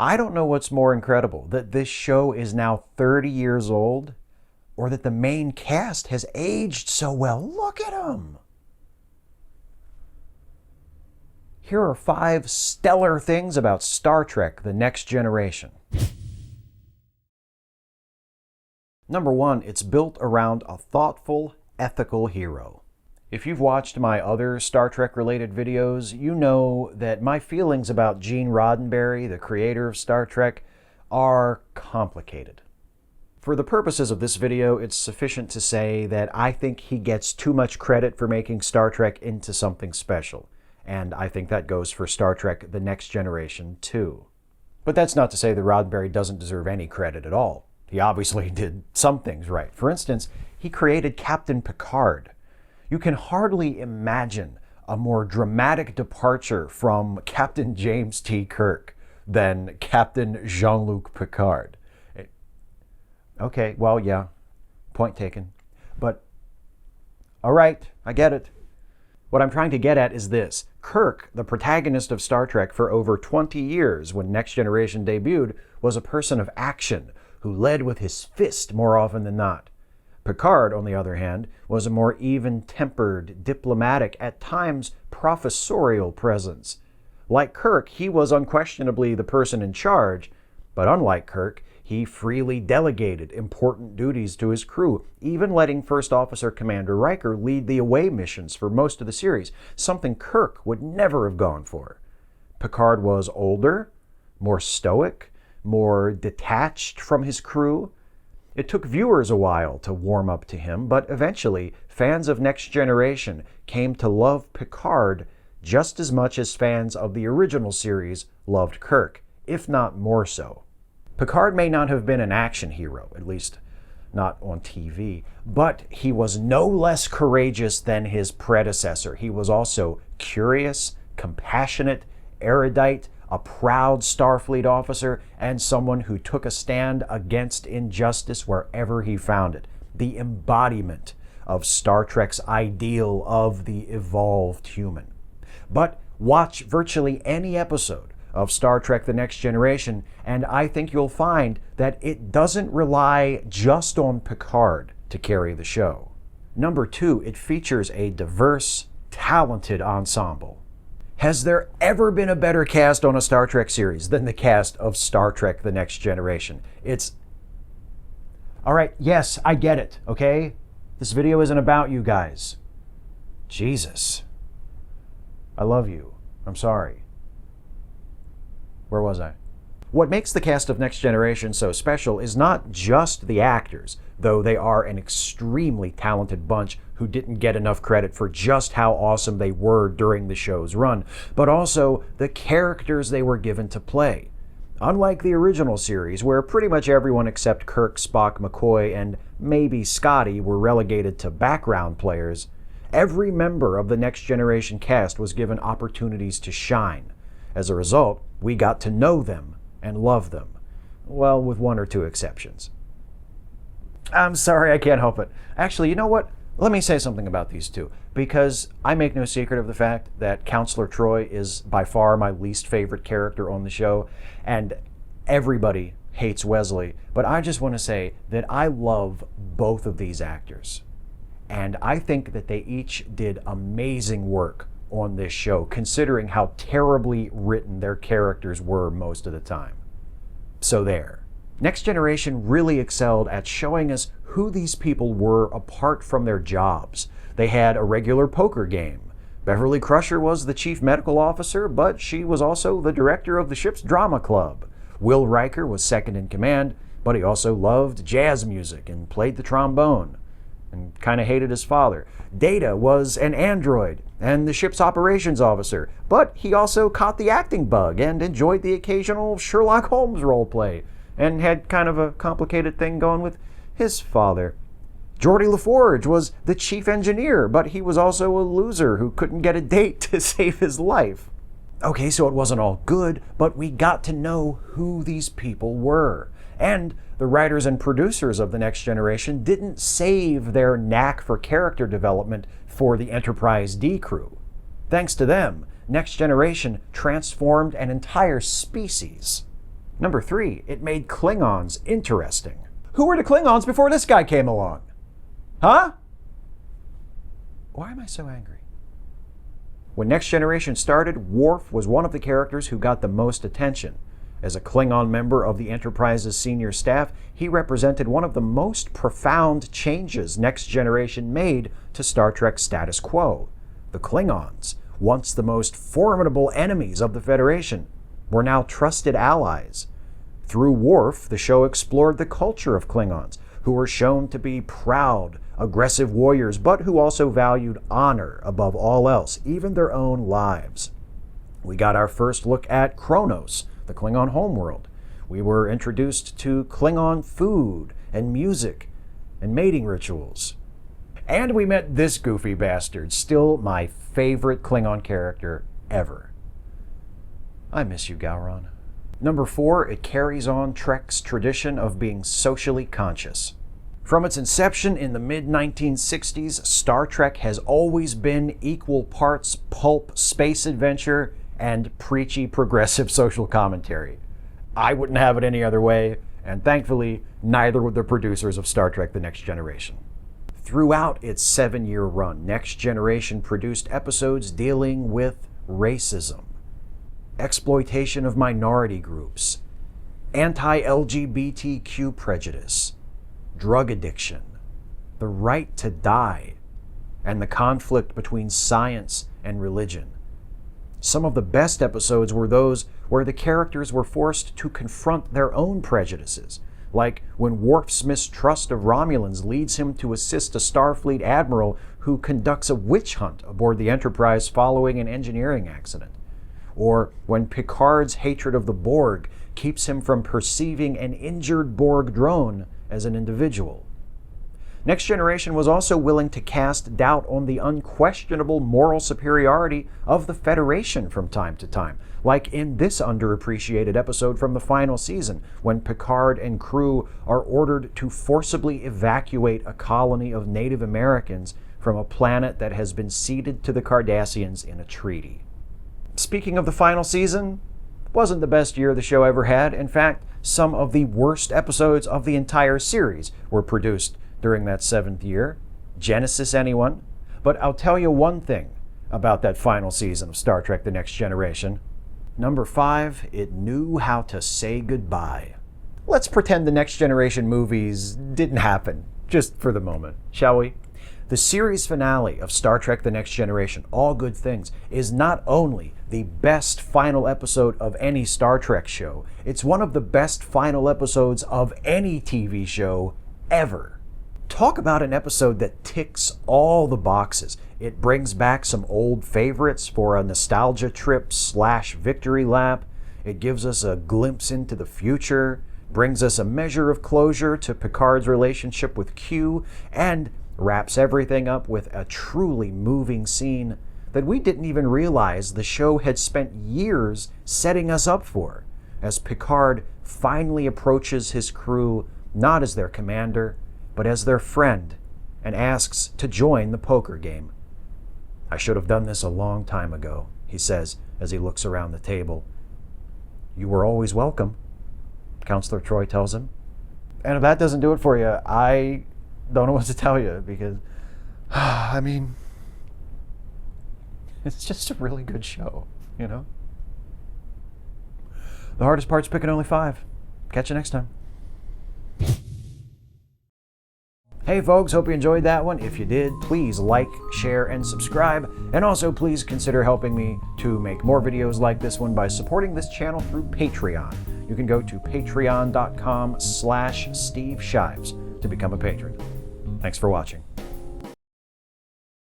I don't know what's more incredible, that this show is now 30 years old, or that the main cast has aged so well. Look at them! Here are 5 stellar things about Star Trek: The Next Generation. Number 1, it's built around a thoughtful, ethical hero. If you've watched my other Star Trek-related videos, you know that my feelings about Gene Roddenberry, the creator of Star Trek, are complicated. For the purposes of this video, it's sufficient to say that I think he gets too much credit for making Star Trek into something special. And I think that goes for Star Trek: The Next Generation too. But that's not to say that Roddenberry doesn't deserve any credit at all. He obviously did some things right. For instance, he created Captain Picard. You can hardly imagine a more dramatic departure from Captain James T. Kirk than Captain Jean-Luc Picard. Okay, well, yeah, point taken. But, all right, I get it. What I'm trying to get at is this. Kirk, the protagonist of Star Trek for over 20 years when Next Generation debuted, was a person of action who led with his fist more often than not. Picard, on the other hand, was a more even-tempered, diplomatic, at times professorial presence. Like Kirk, he was unquestionably the person in charge, but unlike Kirk, he freely delegated important duties to his crew, even letting First Officer Commander Riker lead the away missions for most of the series, something Kirk would never have gone for. Picard was older, more stoic, more detached from his crew. It took viewers a while to warm up to him, but eventually fans of Next Generation came to love Picard just as much as fans of the original series loved Kirk, if not more so. Picard may not have been an action hero, at least not on TV, but he was no less courageous than his predecessor. He was also curious, compassionate, erudite, a proud Starfleet officer, and someone who took a stand against injustice wherever he found it. The embodiment of Star Trek's ideal of the evolved human. But watch virtually any episode of Star Trek: The Next Generation, and I think you'll find that it doesn't rely just on Picard to carry the show. Number 2, it features a diverse, talented ensemble. Has there ever been a better cast on a Star Trek series than the cast of Star Trek: The Next Generation? It's... All right, yes, I get it, okay? This video isn't about you guys. Jesus. I love you. I'm sorry. Where was I? What makes the cast of Next Generation so special is not just the actors, though they are an extremely talented bunch who didn't get enough credit for just how awesome they were during the show's run, but also the characters they were given to play. Unlike the original series, where pretty much everyone except Kirk, Spock, McCoy, and maybe Scotty were relegated to background players, every member of the Next Generation cast was given opportunities to shine. As a result, we got to know them and love them. Well, with 1 or 2 exceptions. I'm sorry, I can't help it. Actually, you know what? Let me say something about these two, because I make no secret of the fact that Counselor Troi is by far my least favorite character on the show, and everybody hates Wesley, but I just want to say that I love both of these actors. And I think that they each did amazing work on this show, considering how terribly written their characters were most of the time. So there. Next Generation really excelled at showing us who these people were apart from their jobs. They had a regular poker game. Beverly Crusher was the chief medical officer, but she was also the director of the ship's drama club. Will Riker was second in command, but he also loved jazz music and played the trombone, and kind of hated his father. Data was an android and the ship's operations officer, but he also caught the acting bug and enjoyed the occasional Sherlock Holmes roleplay, and had kind of a complicated thing going with his father. Geordi LaForge was the chief engineer, but he was also a loser who couldn't get a date to save his life. Okay, so it wasn't all good, but we got to know who these people were. And the writers and producers of The Next Generation didn't save their knack for character development for the Enterprise D crew. Thanks to them, Next Generation transformed an entire species. Number 3, it made Klingons interesting. Who were the Klingons before this guy came along? Huh? Why am I so angry? When Next Generation started, Worf was one of the characters who got the most attention. As a Klingon member of the Enterprise's senior staff, he represented one of the most profound changes Next Generation made to Star Trek's status quo. The Klingons, once the most formidable enemies of the Federation, were now trusted allies. Through Worf, the show explored the culture of Klingons, who were shown to be proud, aggressive warriors, but who also valued honor above all else, even their own lives. We got our first look at Kronos, the Klingon homeworld. We were introduced to Klingon food and music and mating rituals. And we met this goofy bastard, still my favorite Klingon character ever. I miss you, Gowron. Number 4, it carries on Trek's tradition of being socially conscious. From its inception in the mid-1960s, Star Trek has always been equal parts pulp space adventure and preachy progressive social commentary. I wouldn't have it any other way, and thankfully, neither would the producers of Star Trek: The Next Generation. Throughout its 7-year run, Next Generation produced episodes dealing with racism, exploitation of minority groups, anti-LGBTQ prejudice, drug addiction, the right to die, and the conflict between science and religion. Some of the best episodes were those where the characters were forced to confront their own prejudices, like when Worf's mistrust of Romulans leads him to assist a Starfleet admiral who conducts a witch hunt aboard the Enterprise following an engineering accident, or when Picard's hatred of the Borg keeps him from perceiving an injured Borg drone as an individual. Next Generation was also willing to cast doubt on the unquestionable moral superiority of the Federation from time to time, like in this underappreciated episode from the final season, when Picard and crew are ordered to forcibly evacuate a colony of Native Americans from a planet that has been ceded to the Cardassians in a treaty. Speaking of the final season, wasn't the best year the show ever had. In fact, some of the worst episodes of the entire series were produced during that 7th year. Genesis, anyone? But I'll tell you one thing about that final season of Star Trek: The Next Generation. Number 5, it knew how to say goodbye. Let's pretend the Next Generation movies didn't happen, just for the moment, shall we? The series finale of Star Trek: The Next Generation, All Good Things, is not only the best final episode of any Star Trek show, it's one of the best final episodes of any TV show ever. Talk about an episode that ticks all the boxes. It brings back some old favorites for a nostalgia trip / victory lap. It gives us a glimpse into the future, brings us a measure of closure to Picard's relationship with Q, and wraps everything up with a truly moving scene that we didn't even realize the show had spent years setting us up for, as Picard finally approaches his crew not as their commander, but as their friend, and asks to join the poker game. "I should have done this a long time ago," he says as he looks around the table. "You were always welcome," Counselor Troy tells him. And if that doesn't do it for you, I don't know what to tell you, because, I mean, it's just a really good show, you know? The hardest part's picking only 5. Catch you next time. Hey folks, hope you enjoyed that one. If you did, please like, share, and subscribe. And also please consider helping me to make more videos like this one by supporting this channel through Patreon. You can go to patreon.com/Steve Shives to become a patron. Thanks for watching.